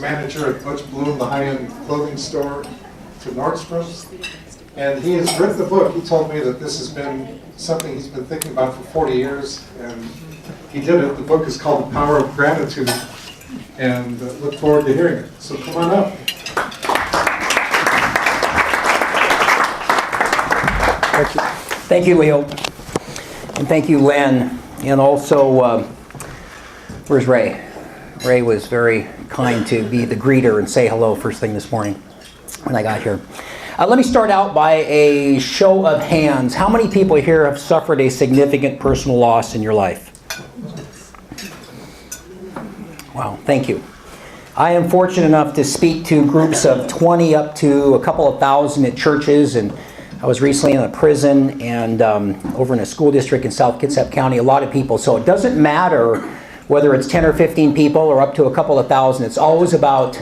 manager at Butch Bloom, the high-end clothing store, to Nordstrom's. And he has written the book. He told me that this has been something he's been thinking about for 40 years, and he did it. The book is called The Power of Gratitude, and look forward to hearing it. So come on up. Thank you, Leo. And thank you, Len. And also, where's Ray? Ray was very kind to be the greeter and say hello first thing this morning when I got here. Let me start out by a show of hands. How many people here have suffered a significant personal loss in your life? Wow, thank you. I am fortunate enough to speak to groups of 20 up to a couple of thousand at churches, and I was recently in a prison and over in a school district in South Kitsap County, a lot of people. So it doesn't matter whether it's 10 or 15 people or up to a couple of thousand. It's always about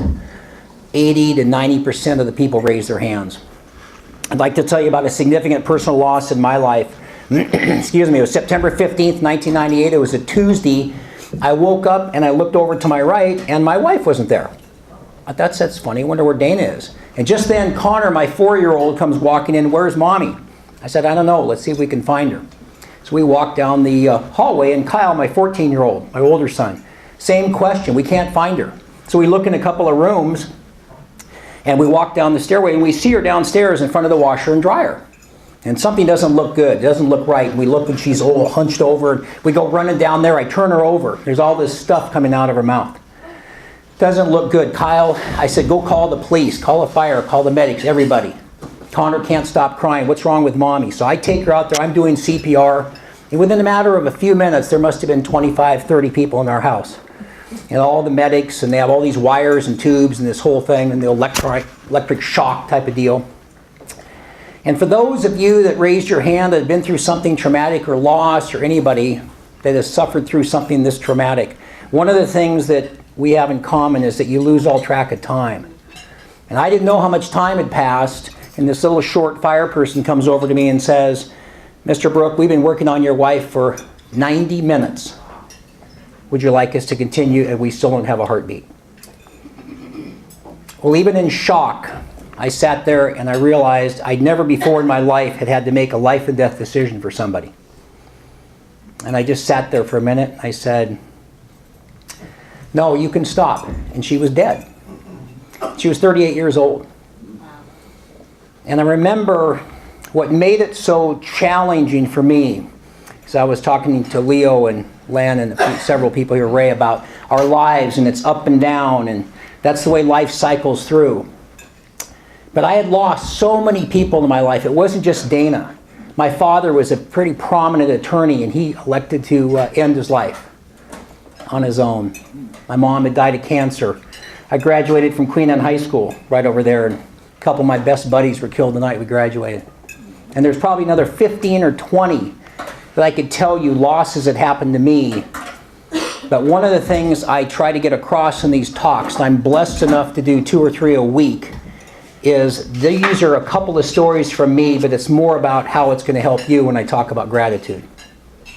80 to 90% of the people raise their hands. I'd like to tell you about a significant personal loss in my life. Excuse me, it was September 15th, 1998. It was a Tuesday. I woke up and I looked over to my right and my wife wasn't there. I thought, that's funny. I wonder where Dana is. And just then, Connor, my 4-year-old, comes walking in. Where's Mommy? I said, I don't know. Let's see if we can find her. So we walked down the hallway, and Kyle, my 14-year-old, my older son, same question. We can't find her. So we look in a couple of rooms, and we walk down the stairway, and we see her downstairs in front of the washer and dryer. And something doesn't look good. It doesn't look right. We look, and she's all hunched over. We go running down there. I turn her over. There's all this stuff coming out of her mouth. Doesn't look good. Kyle, I said, go call the police, call a fire, call the medics, everybody. Connor can't stop crying. What's wrong with Mommy? So I take her out there. I'm doing CPR. And within a matter of a few minutes, there must have been 25, 30 people in our house. And all the medics, and they have all these wires and tubes and this whole thing, and the electric shock type of deal. And for those of you that raised your hand that have been through something traumatic or loss, or anybody that has suffered through something this traumatic, one of the things that we have in common is that you lose all track of time. And I didn't know how much time had passed, and this little short fire person comes over to me and says, Mr. Brook, we've been working on your wife for 90 minutes. Would you like us to continue? And we still don't have a heartbeat. Well, even in shock, I sat there and I realized I'd never before in my life had to make a life and death decision for somebody. And I just sat there for a minute. I said, no, you can stop. And she was dead. She was 38 years old. And I remember what made it so challenging for me, because I was talking to Leo and Len and several people here, Ray, about our lives, and it's up and down, and that's the way life cycles through. But I had lost so many people in my life. It wasn't just Dana. My father was a pretty prominent attorney, and he elected to end his life on his own. My mom had died of cancer. I graduated from Queen Anne High School right over there, and a couple of my best buddies were killed the night we graduated. And there's probably another 15 or 20 that I could tell you losses that happened to me. But one of the things I try to get across in these talks, and I'm blessed enough to do 2 or 3 a week, is these are a couple of stories from me, but it's more about how it's going to help you when I talk about gratitude.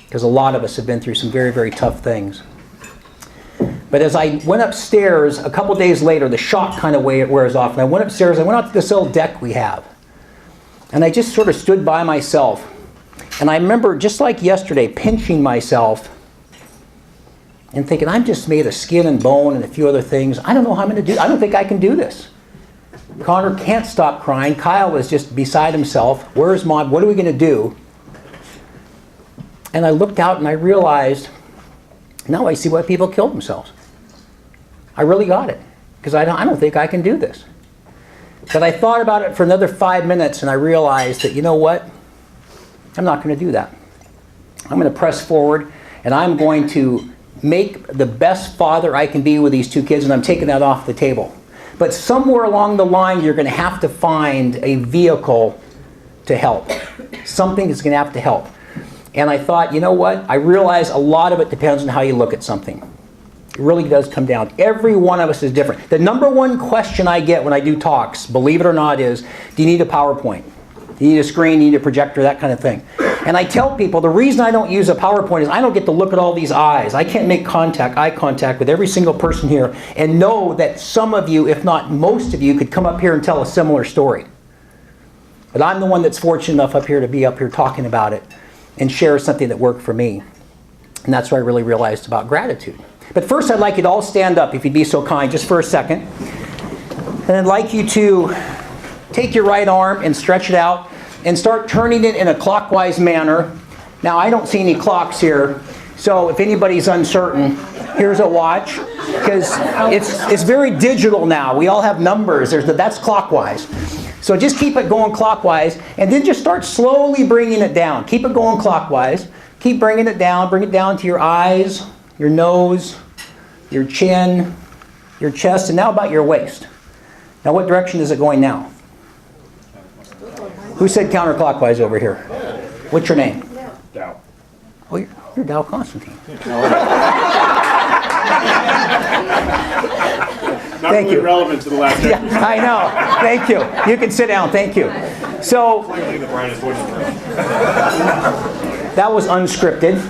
Because a lot of us have been through some very, very tough things. But as I went upstairs, a couple days later, the shock kind of wears off. And I went upstairs, I went out to this little deck we have. And I just sort of stood by myself. And I remember, just like yesterday, pinching myself and thinking, I'm just made of skin and bone and a few other things. I don't know how I'm going to do. I don't think I can do this. Connor can't stop crying. Kyle was just beside himself. Where's Mom? What are we going to do? And I looked out and I realized, now I see why people kill themselves. I really got it. Because I don't think I can do this. But I thought about it for another 5 minutes and I realized that, you know what? I'm not going to do that. I'm going to press forward and I'm going to make the best father I can be with these 2 kids, and I'm taking that off the table. But somewhere along the line, you're going to have to find a vehicle to help. Something is going to have to help. And I thought, you know what? I realize a lot of it depends on how you look at something. It really does come down. Every one of us is different. The number one question I get when I do talks, believe it or not, is, do you need a PowerPoint? Do you need a screen? Do you need a projector? That kind of thing. And I tell people the reason I don't use a PowerPoint is I don't get to look at all these eyes. I can't make eye contact with every single person here and know that some of you, if not most of you, could come up here and tell a similar story. But I'm the one that's fortunate enough up here to be up here talking about it and share something that worked for me. And that's what I really realized about gratitude. But first I'd like you to all stand up, if you'd be so kind, just for a second. And I'd like you to take your right arm and stretch it out and start turning it in a clockwise manner. Now, I don't see any clocks here, so if anybody's uncertain, here's a watch, because it's very digital now. We all have numbers. That's clockwise. So just keep it going clockwise, and then just start slowly bringing it down. Keep it going clockwise. Keep bringing it down. Bring it down to your eyes, your nose, your chin, your chest, and now about your waist. Now, what direction is it going now? Who said counterclockwise over here? What's your name? Dow. Oh, you're Dow Constantine. Not Thank really you. relevant to the last Yeah, I know. Thank you. You can sit down. Thank you. So, that was unscripted.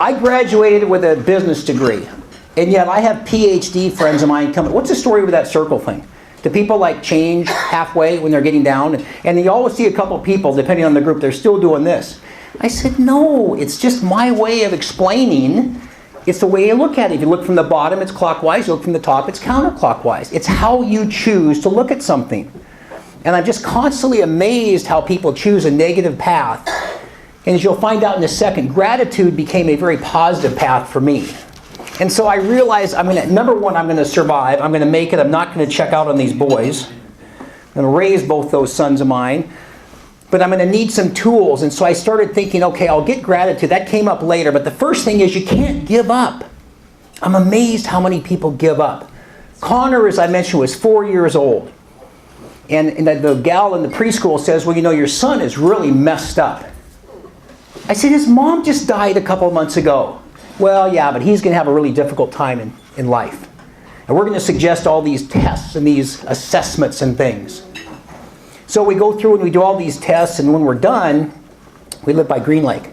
I graduated with a business degree. And yet I have PhD friends of mine coming. What's the story with that circle thing? Do people like change halfway when they're getting down? And you always see a couple people, depending on the group, they're still doing this. I said, no, it's just my way of explaining. It's the way you look at it. If you look from the bottom, it's clockwise. You look from the top, it's counterclockwise. It's how you choose to look at something. And I'm just constantly amazed how people choose a negative path. And as you'll find out in a second, gratitude became a very positive path for me. And so I realized, number one, I'm going to survive. I'm going to make it. I'm not going to check out on these boys. I'm going to raise both those sons of mine. But I'm going to need some tools. And so I started thinking, okay, I'll get gratitude. That came up later. But the first thing is you can't give up. I'm amazed how many people give up. Connor, as I mentioned, was 4 years old. And the gal in the preschool says, well, your son is really messed up. I said, his mom just died a couple of months ago. Well, yeah, but he's going to have a really difficult time in life. And we're going to suggest all these tests and these assessments and things. So we go through and we do all these tests, and when we're done, we live by Green Lake.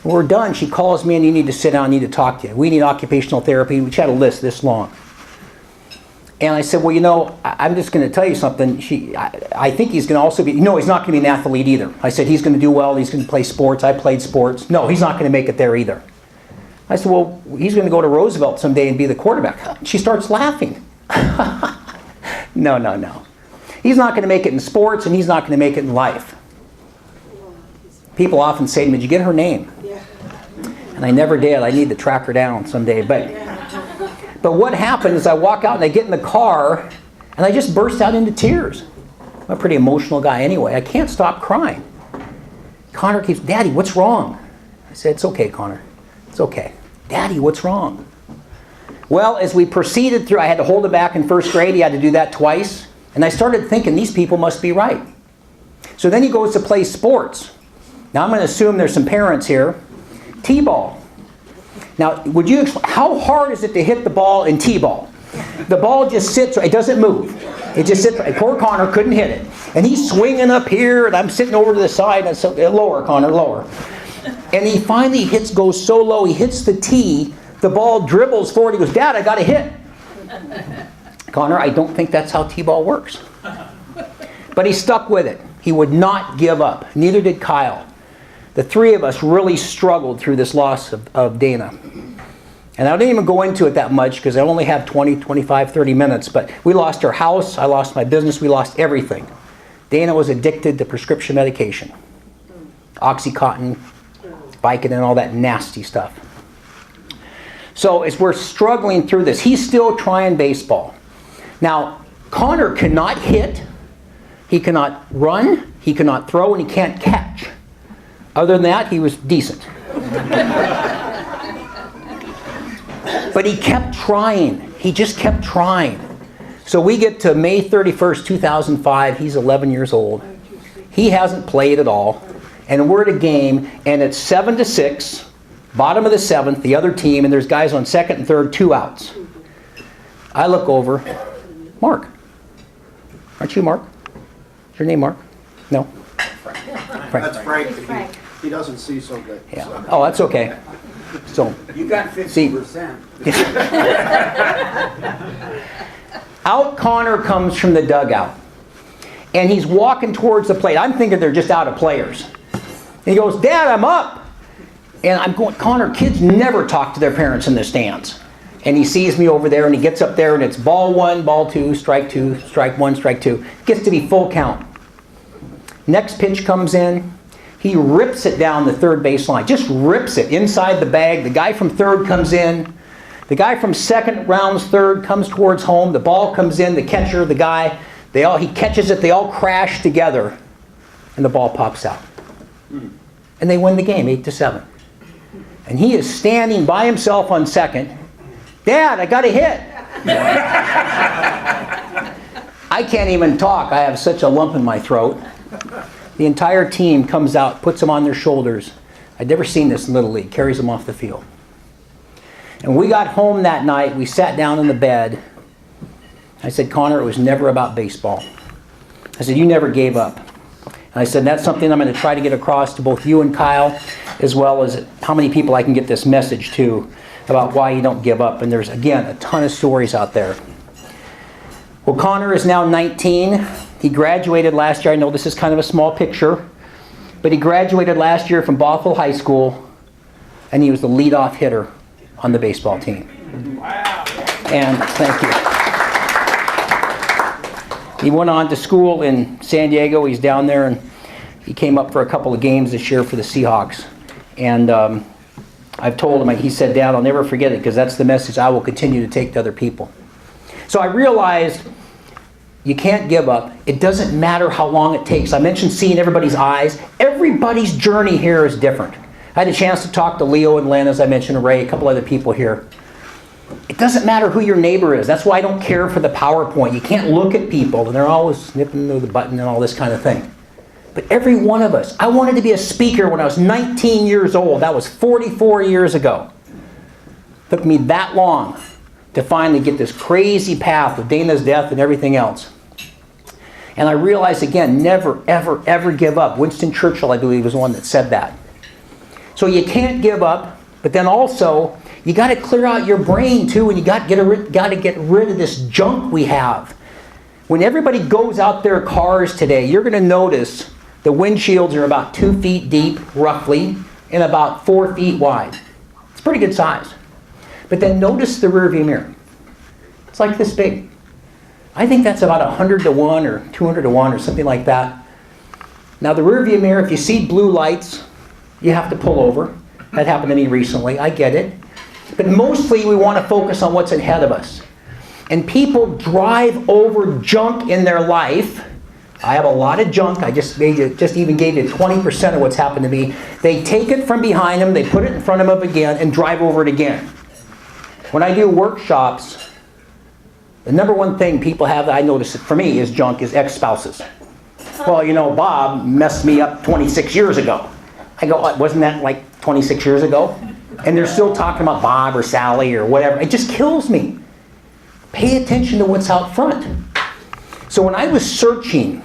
When we're done, she calls me and you need to sit down, I need to talk to you. We need occupational therapy. We had a list this long. And I said, well, I'm just going to tell you something. I think he's going to also be, no, he's not going to be an athlete either. I said, he's going to do well. He's going to play sports. I played sports. No, he's not going to make it there either. I said, well, he's going to go to Roosevelt someday and be the quarterback. She starts laughing. No. He's not going to make it in sports, and he's not going to make it in life. People often say to me, did you get her name? Yeah. And I never did. I need to track her down someday. But what happened is I walk out and I get in the car, and I just burst out into tears. I'm a pretty emotional guy anyway. I can't stop crying. Connor keeps, Daddy, what's wrong? I said, it's okay, Connor. It's okay. Daddy, what's wrong? Well, as we proceeded through, I had to hold him back in first grade. He had to do that twice. And I started thinking, these people must be right. So then he goes to play sports. Now I'm going to assume there's some parents here. T-ball. Now, would you explain, how hard is it to hit the ball in T-ball? The ball just sits, it doesn't move. It just sits, poor Connor couldn't hit it. And he's swinging up here, and I'm sitting over to the side, and I said, lower, Connor, lower. And he finally goes so low, he hits the tee, the ball dribbles forward, he goes, Dad, I got a hit. Connor, I don't think that's how T-ball works. But he stuck with it. He would not give up. Neither did Kyle. The three of us really struggled through this loss of Dana. And I didn't even go into it that much because I only have 20, 25, 30 minutes. But we lost our house, I lost my business, we lost everything. Dana was addicted to prescription medication. Oxycontin, Vicodin, all that nasty stuff. So as we're struggling through this, he's still trying baseball. Now, Connor cannot hit, he cannot run, he cannot throw, and he can't catch. Other than that, he was decent. But he kept trying. He just kept trying. So we get to May 31st, 2005. He's 11 years old. He hasn't played at all. And we're at a game, and it's 7-6, bottom of the seventh, the other team, and there's guys on second and third, 2 outs. I look over. Mark. Aren't you Mark? Is your name Mark? No? That's Frank. He doesn't see so good. Yeah. So. Oh, that's okay. So You got 50%. out Connor comes from the dugout. And he's walking towards the plate. I'm thinking they're just out of players. And he goes, Dad, I'm up. And I'm going, Connor, kids never talk to their parents in the stands. And he sees me over there and he gets up there and it's ball 1, ball 2, strike 1, strike 2. Gets to be full count. Next pitch comes in. He rips it down the third baseline. Just rips it inside the bag. The guy from third comes in. The guy from second rounds third, comes towards home. The ball comes in. The catcher, the guy, he catches it. They all crash together. And the ball pops out. And they win the game 8-7. And he is standing by himself on second. Dad, I got a hit. I can't even talk. I have such a lump in my throat. The entire team comes out, puts them on their shoulders. I'd never seen this in Little League. Carries them off the field. And we got home that night. We sat down in the bed. I said, Connor, it was never about baseball. I said, you never gave up. And I said, that's something I'm going to try to get across to both you and Kyle, as well as how many people I can get this message to about why you don't give up. And there's, again, a ton of stories out there. Well, Connor is now 19. He graduated last year. I know this is kind of a small picture, but he graduated last year from Bothell High School, and he was the leadoff hitter on the baseball team. Wow. And thank you. He went on to school in San Diego. He's down there, and he came up for a couple of games this year for the Seahawks. And I've told him, he said, Dad, I'll never forget it because that's the message I will continue to take to other people. So I realized you can't give up. It doesn't matter how long it takes. I mentioned seeing everybody's eyes. Everybody's journey here is different. I had a chance to talk to Leo and Len, as I mentioned, and Ray, a couple other people here. It doesn't matter who your neighbor is. That's why I don't care for the PowerPoint. You can't look at people, and they're always nipping to the button and all this kind of thing. But every one of us, I wanted to be a speaker when I was 19 years old. That was 44 years ago. It took me that long to finally get this crazy path of Dana's death and everything else. And I realized, again, never, ever, ever give up. Winston Churchill, I believe, was the one that said that. So you can't give up, but then also, you got to clear out your brain, too, and you got to get rid of this junk we have. When everybody goes out their cars today, you're going to notice the windshields are about 2 feet deep, roughly, and about 4 feet wide. It's pretty good size. But then notice the rearview mirror. It's like this big. I think that's about 100 to 1 or 200 to 1 or something like that. Now the rearview mirror, if you see blue lights, you have to pull over. That happened to me recently. I get it. But mostly we want to focus on what's ahead of us. And people drive over junk in their life. I have a lot of junk. I just even gave you 20% of what's happened to me. They take it from behind them, they put it in front of them again, and drive over it again. When I do workshops, the number one thing people have that I notice for me is junk is ex-spouses. Well, you know, Bob messed me up 26 years ago. I go, wasn't that like 26 years ago? And they're still talking about Bob or Sally or whatever. It just kills me. Pay attention to what's out front. So when I was searching,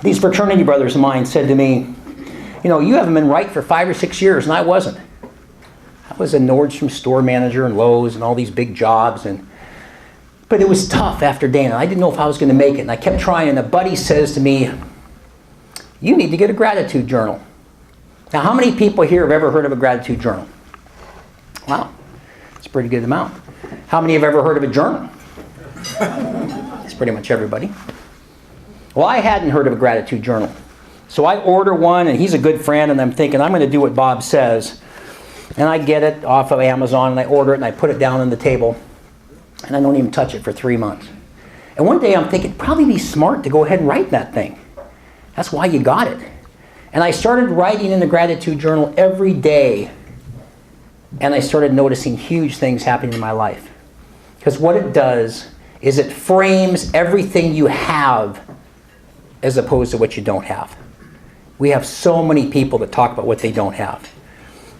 these fraternity brothers of mine said to me, you know, you haven't been right for 5 or 6 years, and I wasn't. I was a Nordstrom store manager and Lowe's and all these big jobs, but it was tough after Dana. I didn't know if I was going to make it, and I kept trying, and a buddy says to me, you need to get a gratitude journal. Now, how many people here have ever heard of a gratitude journal? Wow, that's a pretty good amount. How many have ever heard of a journal? It's pretty much everybody. Well, I hadn't heard of a gratitude journal. So I order one, and he's a good friend, and I'm thinking, I'm going to do what Bob says. And I get it off of Amazon, and I order it, and I put it down on the table, and I don't even touch it for 3 months. And one day I'm thinking, it'd probably be smart to go ahead and write that thing. That's why you got it. And I started writing in the gratitude journal every day, and I started noticing huge things happening in my life. Because what it does is it frames everything you have as opposed to what you don't have. We have so many people that talk about what they don't have.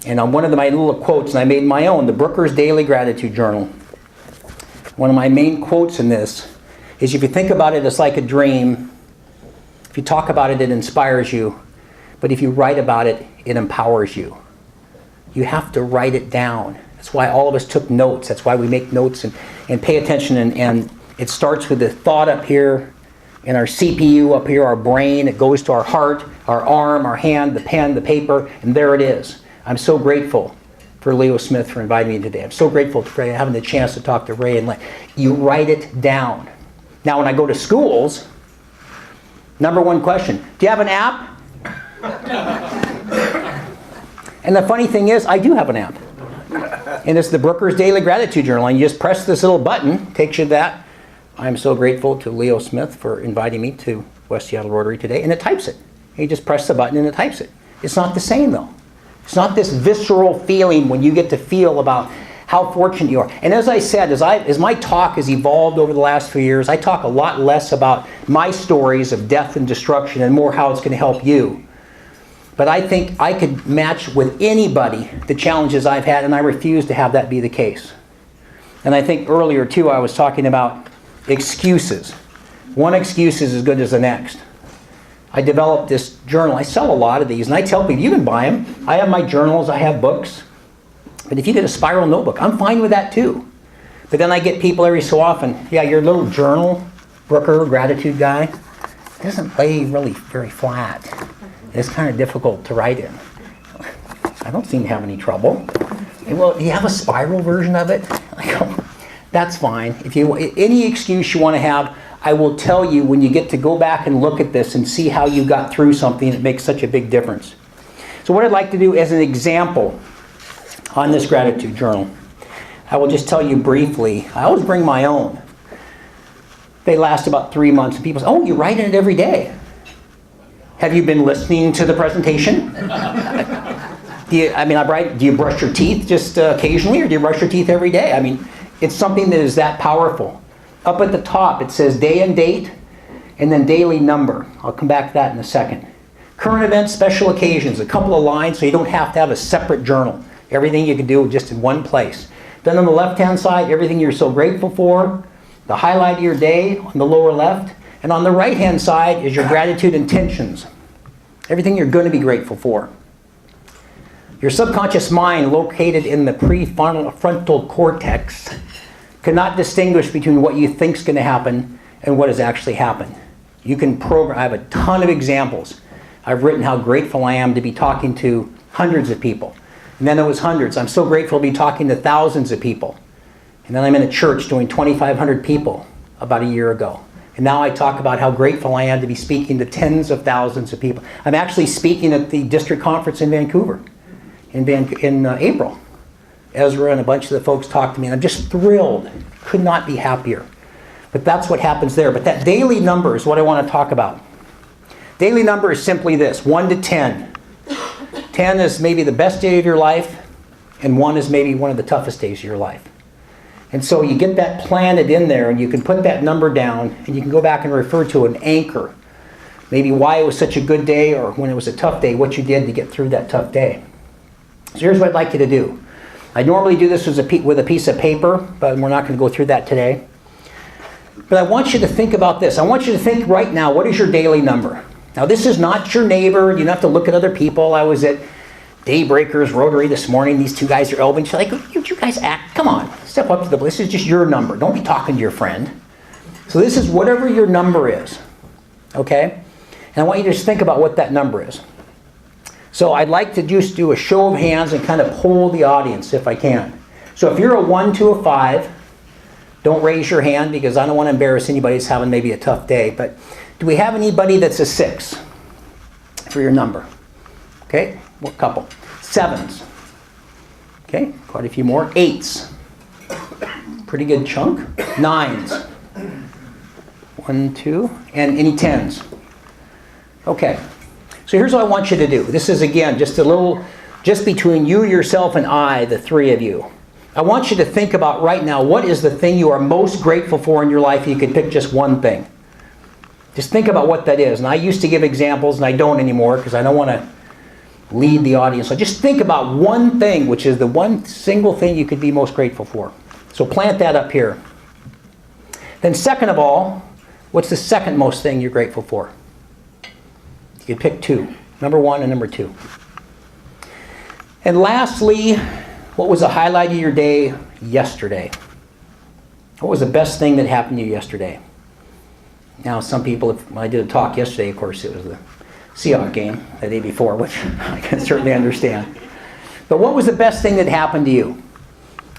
And on one of my little quotes, and I made my own, the Brooker's Daily Gratitude Journal. One of my main quotes in this is, if you think about it, it's like a dream. If you talk about it, it inspires you. But if you write about it, it empowers you. You have to write it down. That's why all of us took notes. That's why we make notes and pay attention. And it starts with the thought up here, and our CPU up here, our brain. It goes to our heart, our arm, our hand, the pen, the paper, and there it is. I'm so grateful for Leo Smith for inviting me today. I'm so grateful for having the chance to talk to Ray. And you write it down. Now, when I go to schools, number one question, do you have an app? And the funny thing is, I do have an app. And it's the Brooker's Daily Gratitude Journal. And you just press this little button, takes you to that. I'm so grateful to Leo Smith for inviting me to West Seattle Rotary today. And it types it. You just press the button and it types it. It's not the same, though. It's not this visceral feeling when you get to feel about how fortunate you are. And as I said, as my talk has evolved over the last few years, I talk a lot less about my stories of death and destruction and more how it's going to help you. But I think I could match with anybody the challenges I've had, and I refuse to have that be the case. And I think earlier, too, I was talking about excuses. One excuse is as good as the next. I developed this journal. I sell a lot of these, and I tell people, you can buy them. I have my journals, I have books. But if you get a spiral notebook, I'm fine with that, too. But then I get people every so often, yeah, your little journal, Brooker, gratitude guy, doesn't lay really very flat. It's kind of difficult to write in. I don't seem to have any trouble. Well, do you have a spiral version of it? I go, that's fine. If you any excuse you want to have, I will tell you when you get to go back and look at this and see how you got through something that makes such a big difference. So what I'd like to do as an example on this gratitude journal, I will just tell you briefly. I always bring my own. They last about 3 months, and people say, oh, you write in it every day. Have you been listening to the presentation? Do you brush your teeth just occasionally, or do you brush your teeth every day? I mean, it's something that is that powerful. Up at the top, it says day and date, and then daily number. I'll come back to that in a second. Current events, special occasions, a couple of lines so you don't have to have a separate journal. Everything you can do just in one place. Then on the left-hand side, everything you're so grateful for, the highlight of your day on the lower left, and on the right-hand side is your gratitude intentions. Everything you're going to be grateful for. Your subconscious mind, located in the prefrontal cortex, cannot distinguish between what you think is going to happen and what has actually happened. You can program. I have a ton of examples. I've written how grateful I am to be talking to hundreds of people. And then it was hundreds. I'm so grateful to be talking to thousands of people. And then I'm in a church doing 2,500 people about a year ago. And now I talk about how grateful I am to be speaking to tens of thousands of people. I'm actually speaking at the district conference in Vancouver in April. Ezra and a bunch of the folks talked to me, and I'm just thrilled. Could not be happier. But that's what happens there. But that daily number is what I want to talk about. Daily number is simply this, 1 to 10. 10 is maybe the best day of your life, and 1 is maybe one of the toughest days of your life. And so you get that planted in there, and you can put that number down, and you can go back and refer to an anchor. Maybe why it was such a good day, or when it was a tough day, what you did to get through that tough day. So here's what I'd like you to do. I normally do this with a piece of paper, but we're not going to go through that today. But I want you to think about this. I want you to think right now, what is your daily number? Now, this is not your neighbor. You don't have to look at other people. I was at Daybreakers Rotary this morning. These two guys are elbowing. She's like, you guys act. Come on. Step up to the... This is just your number. Don't be talking to your friend. So this is whatever your number is. Okay? And I want you to just think about what that number is. So I'd like to just do a show of hands and kind of poll the audience if I can. So if you're a 1 to a 5, don't raise your hand because I don't want to embarrass anybody who's having maybe a tough day. But do we have anybody that's a 6 for your number? Okay, what couple? 7s. Okay, quite a few more. 8s. Pretty good chunk. 9s. 1, 2, and any 10s. Okay. So here's what I want you to do. This is, again, just between you, yourself, and I, the three of you. I want you to think about right now, what is the thing you are most grateful for in your life? You could pick just one thing. Just think about what that is. And I used to give examples, and I don't anymore because I don't want to lead the audience. So just think about one thing, which is the one single thing you could be most grateful for. So plant that up here. Then second of all, what's the second most thing you're grateful for? You'd pick two, number one and number two. And lastly, what was the highlight of your day yesterday? What was the best thing that happened to you yesterday? Now, some people, when I did a talk yesterday, of course, it was the Seahawks game the day before, which I can certainly understand. But what was the best thing that happened to you?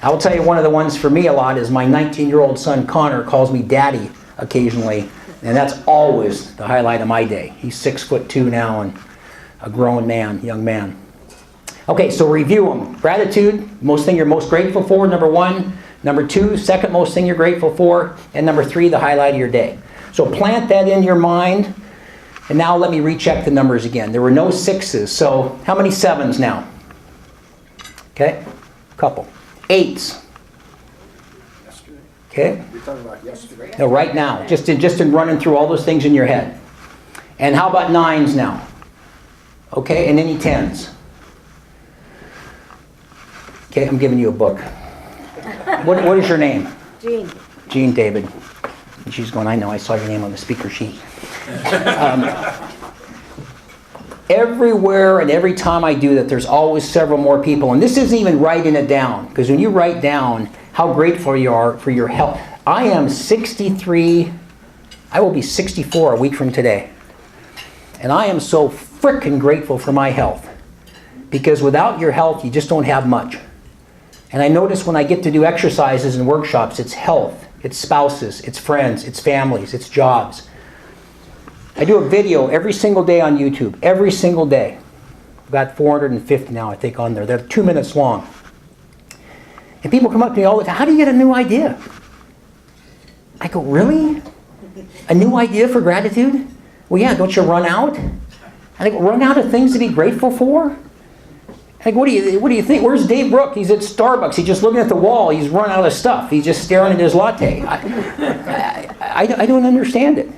I will tell you one of the ones for me a lot is my 19-year-old son, Connor, calls me daddy occasionally, and that's always the highlight of my day. He's 6'2" now and a grown man, young man. Okay, so review them. Gratitude, most thing you're most grateful for, number one. Number two, second most thing you're grateful for. And number three, the highlight of your day. So plant that in your mind. And now let me recheck the numbers again. There were no sixes, so how many sevens now? Okay, a couple. Eights. Yesterday. Okay. You're talking about yesterday? No, right now, just in running through all those things in your head. And how about nines now? Okay, and any tens? Okay, I'm giving you a book. What is your name? Jean. Jean David. And she's going, I know, I saw your name on the speaker sheet. Everywhere and every time I do that, there's always several more people. And this isn't even writing it down. Because when you write down how grateful you are for your health. I am 63. I will be 64 a week from today. And I am so frickin' grateful for my health. Because without your health, you just don't have much. And I notice when I get to do exercises and workshops, it's health, it's spouses, it's friends, it's families, it's jobs. I do a video every single day on YouTube, every single day. I've got 450 now, I think, on there. They're 2 minutes long. And people come up to me all the time, how do you get a new idea? I go, really? A new idea for gratitude? Well, yeah, don't you run out? And I go, run out of things to be grateful for? Like, what do you think? Where's Dave Brook? He's at Starbucks. He's just looking at the wall. He's run out of stuff. He's just staring at his latte. I don't understand it.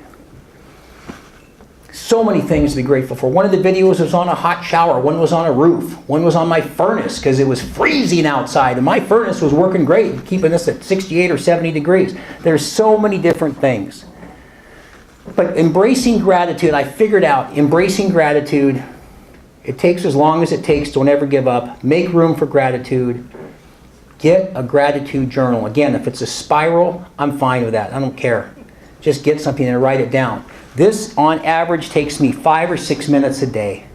So many things to be grateful for. One of the videos was on a hot shower. One was on a roof. One was on my furnace because it was freezing outside. And my furnace was working great, keeping us at 68 or 70 degrees. There's so many different things. But embracing gratitude, I figured out embracing gratitude. It takes as long as it takes. Don't ever give up. Make room for gratitude. Get a gratitude journal. Again, if it's a spiral, I'm fine with that. I don't care. Just get something and write it down. This, on average, takes me 5 or 6 minutes a day.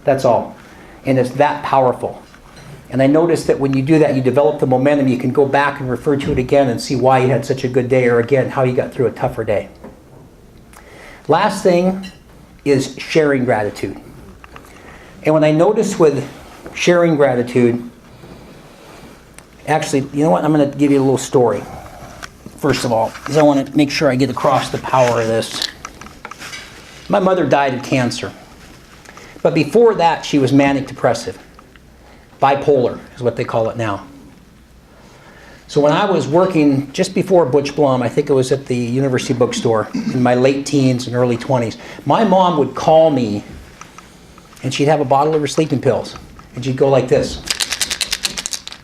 That's all. And it's that powerful. And I noticed that when you do that, you develop the momentum. You can go back and refer to it again and see why you had such a good day, or again, how you got through a tougher day. Last thing is sharing gratitude. And when I notice with sharing gratitude, actually, you know what? I'm going to give you a little story. First of all, because I want to make sure I get across the power of this. My mother died of cancer. But before that, she was manic depressive. Bipolar is what they call it now. So when I was working just before Butch Blum, I think it was at the University Bookstore in my late teens and early 20s, my mom would call me and she'd have a bottle of her sleeping pills. And she'd go like this.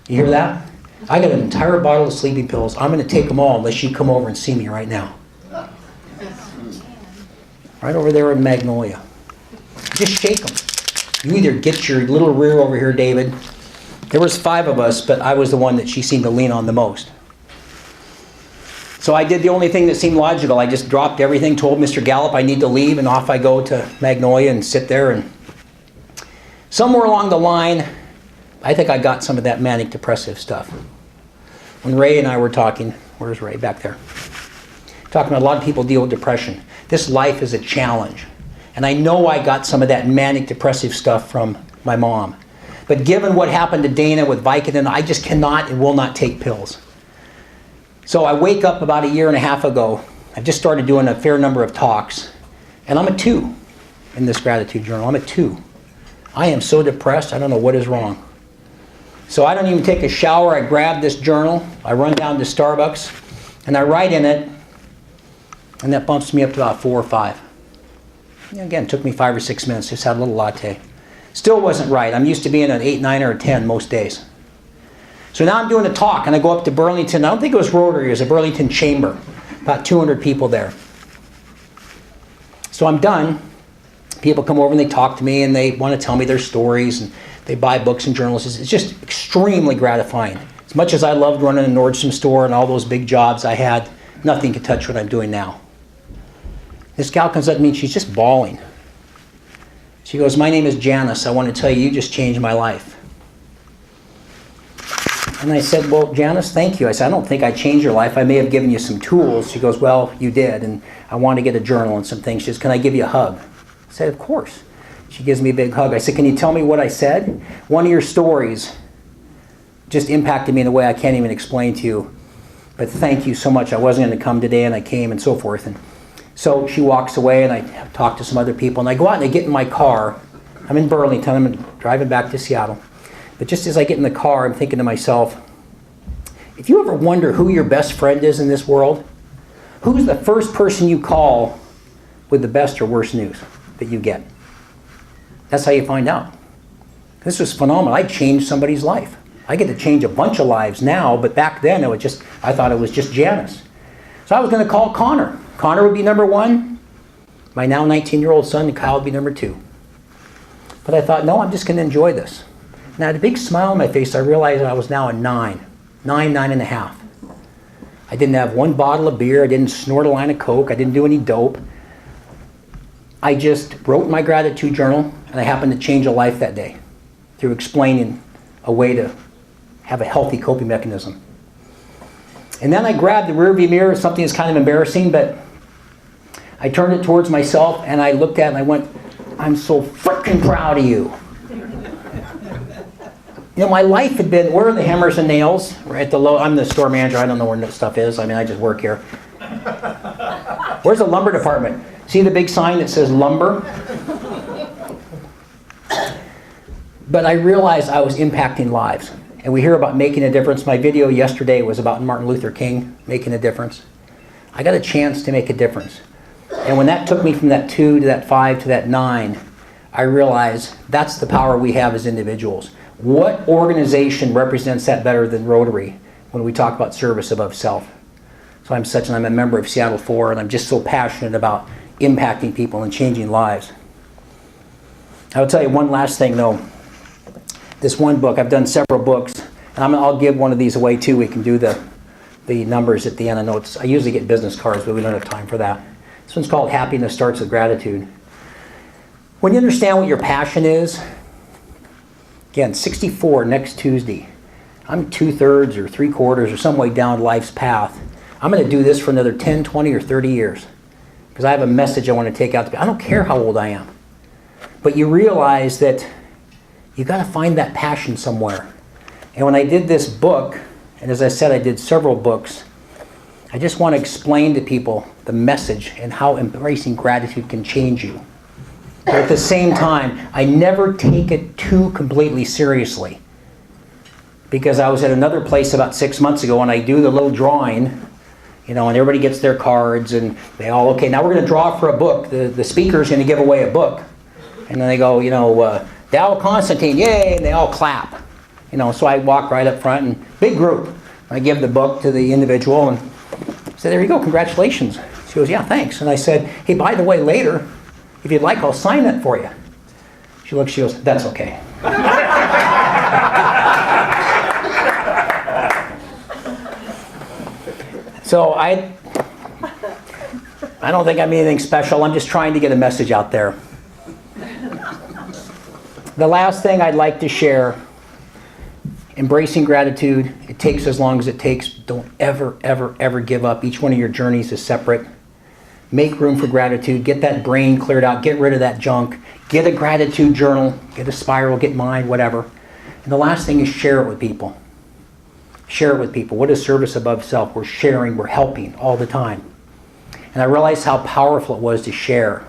You hear that? I got an entire bottle of sleeping pills. I'm going to take them all unless you come over and see me right now. Right over there in Magnolia. Just shake them. You either get your little rear over here, David. There was 5 of us, but I was the one that she seemed to lean on the most. So I did the only thing that seemed logical. I just dropped everything, told Mr. Gallup I need to leave, and off I go to Magnolia and sit there. And somewhere along the line, I think I got some of that manic depressive stuff. When Ray and I were talking, where's Ray? Back there. Talking about a lot of people deal with depression. This life is a challenge. And I know I got some of that manic depressive stuff from my mom. But given what happened to Dana with Vicodin, I just cannot and will not take pills. So I wake up about 1.5 years ago. I've just started doing a fair number of talks. And I'm a 2 in this gratitude journal. I'm a 2. I am so depressed, I don't know what is wrong. So I don't even take a shower. I grab this journal. I run down to Starbucks. And I write in it. And that bumps me up to about 4 or 5. And again, it took me 5 or 6 minutes. Just had a little latte. Still wasn't right. I'm used to being an 8, 9, or a 10 most days. So now I'm doing a talk, and I go up to Burlington. I don't think it was Rotary. It was a Burlington chamber. About 200 people there. So I'm done. People come over and they talk to me and they want to tell me their stories and they buy books and journals. It's just extremely gratifying. As much as I loved running a Nordstrom store and all those big jobs I had, nothing could touch what I'm doing now. This gal comes up to me and she's just bawling. She goes, "My name is Janice. I want to tell you, you just changed my life." And I said, "Well, Janice, thank you." I said, "I don't think I changed your life. I may have given you some tools." She goes, "Well, you did, and I want to get a journal and some things." She says, "Can I give you a hug?" I said, "Of course." She gives me a big hug. I said, "Can you tell me what I said? One of your stories just impacted me in a way I can't even explain to you. But thank you so much. I wasn't going to come today, and I came," and so forth. And so she walks away, and I talk to some other people, and I go out and I get in my car. I'm in Burlington. I'm driving back to Seattle. But just as I get in the car, I'm thinking to myself, if you ever wonder who your best friend is in this world, who's the first person you call with the best or worst news that you get? That's how you find out. This was phenomenal. I changed somebody's life. I get to change a bunch of lives now, but back then I thought it was just Janice. So I was going to call Connor. Connor would be number one. My now 19-year-old son, Kyle, would be number two. But I thought, no, I'm just going to enjoy this. And I had a big smile on my face. I realized I was now a 9 and a half. I didn't have one bottle of beer. I didn't snort a line of Coke. I didn't do any dope. I just wrote my gratitude journal, and I happened to change a life that day through explaining a way to have a healthy coping mechanism. And then I grabbed the rearview mirror, something that's kind of embarrassing, but I turned it towards myself, and I looked at it, and I went, "I'm so freaking proud of you." You know, my life had been, where are the hammers and nails? We're at the low, I'm the store manager, I don't know where that stuff is. I mean, I just work here. Where's the lumber department? See the big sign that says lumber? But I realized I was impacting lives. And we hear about making a difference. My video yesterday was about Martin Luther King making a difference. I got a chance to make a difference. And when that took me from that 2 to that 5 to that 9, I realized that's the power we have as individuals. What organization represents that better than Rotary when we talk about service above self? So I'm a member of Seattle 4, and I'm just so passionate about impacting people and changing lives. I will tell you one last thing though. This one book, I've done several books, and I'll give one of these away too. We can do the numbers at the end. I usually get business cards, but we don't have time for that. This one's called Happiness Starts with Gratitude. When you understand what your passion is, again, 64 next Tuesday. I'm 2/3 or 3/4 or some way down life's path. I'm going to do this for another 10, 20, or 30 years because I have a message I want to take out to people. I don't care how old I am. But you realize that you got to find that passion somewhere. And when I did this book, and as I said, I did several books, I just want to explain to people the message and how embracing gratitude can change you. But at the same time, I never take it too completely seriously. Because I was at another place about 6 months ago and I do the little drawing, and everybody gets their cards and they all, okay, now we're going to draw for a book. The speaker's going to give away a book. And then they go, Dow Constantine, yay, and they all clap. So I walk right up front and big group. I give the book to the individual and say, there you go, congratulations. She goes, yeah, thanks. And I said, hey, by the way, later, if you'd like, I'll sign it for you. She looks, she goes, that's okay. So I don't think I'm anything special. I'm just trying to get a message out there. The last thing I'd like to share, embracing gratitude. It takes as long as it takes. Don't ever, ever, ever give up. Each one of your journeys is separate. Make room for gratitude. Get that brain cleared out. Get rid of that junk. Get a gratitude journal. Get a spiral. Get mine, whatever. And the last thing is share it with people. Share it with people. What is service above self? We're sharing. We're helping all the time. And I realized how powerful it was to share.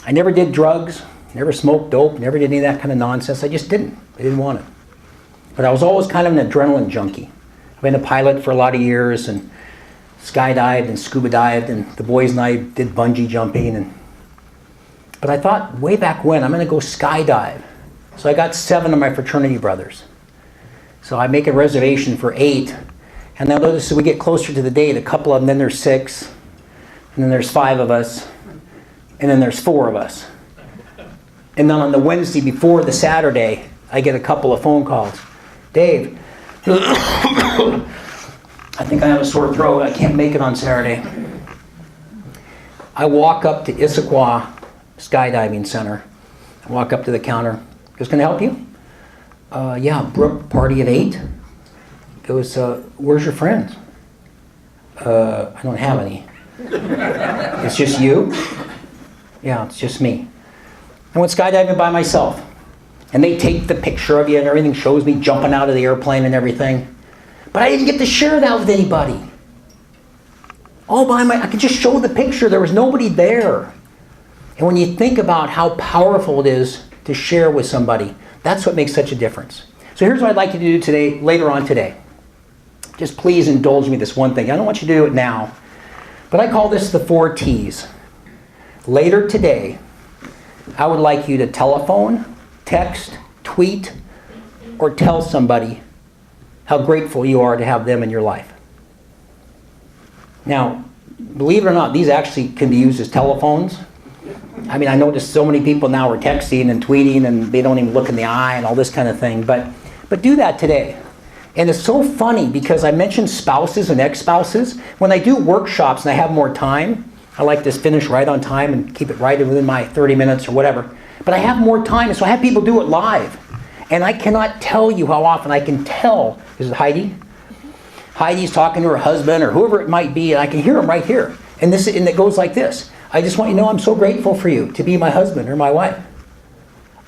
I never did drugs. Never smoked dope. Never did any of that kind of nonsense. I just didn't. I didn't want it. But I was always kind of an adrenaline junkie. I've been a pilot for a lot of years and skydived and scuba dived, and the boys and I did bungee jumping. But I thought way back when, I'm going to go skydive. So I got 7 of my fraternity brothers. So I make a reservation for 8. And then as we get closer to the date, a couple of them, then there's 6. And then there's 5 of us. and then there's 4 of us. And then on the Wednesday before the Saturday, I get a couple of phone calls. Dave, I think I have a sore throat. I can't make it on Saturday. I walk up to Issaquah Skydiving Center. I walk up to the counter. Goes, can I help you? Yeah, Brooke, party at 8. Goes, where's your friends? I don't have any. It's just you? Yeah, it's just me. I went skydiving by myself. And they take the picture of you and everything, shows me jumping out of the airplane and everything. But I didn't get to share that with anybody. I could just show the picture. There was nobody there. And when you think about how powerful it is to share with somebody, that's what makes such a difference. So here's what I'd like you to do today, later on today. Just please indulge me this one thing. I don't want you to do it now. But I call this the 4 T's. Later today, I would like you to telephone, text, tweet, or tell somebody how grateful you are to have them in your life. Now, believe it or not, these actually can be used as telephones. I mean, I notice so many people now are texting and tweeting and they don't even look in the eye and all this kind of thing. But do that today. And it's so funny because I mentioned spouses and ex-spouses. When I do workshops and I have more time, I like to finish right on time and keep it right within my 30 minutes or whatever. But I have more time, so I have people do it live. And I cannot tell you how often I can tell. Is it Heidi? Heidi's talking to her husband or whoever it might be, and I can hear them right here. And it goes like this. I just want you to know I'm so grateful for you to be my husband or my wife.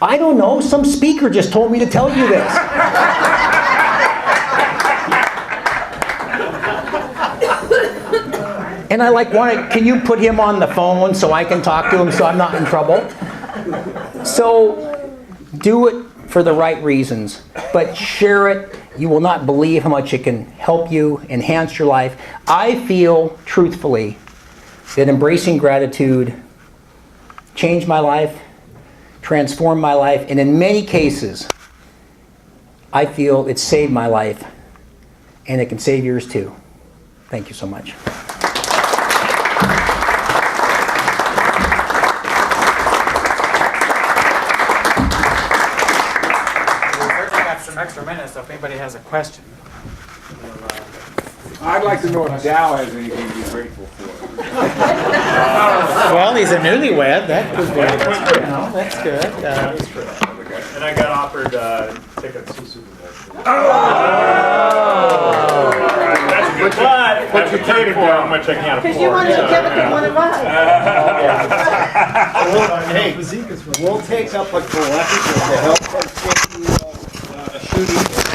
I don't know. Some speaker just told me to tell you this. And I can you put him on the phone so I can talk to him so I'm not in trouble? So do it for the right reasons, but share it. You will not believe how much it can help you, enhance your life. I feel, truthfully, that embracing gratitude changed my life, transformed my life, and in many cases, I feel it saved my life, and it can save yours too. Thank you so much. Extra minutes, so if anybody has a question. I'd like to know if Dow has anything to be grateful for. Well, he's a newlywed. That could be. That's good. And I got offered tickets to Super Bowl. That's good. But But you paid for how much I can't afford. Because you wanted to give it to one of us. Hey, we'll take up a collection to help us get you a shooting.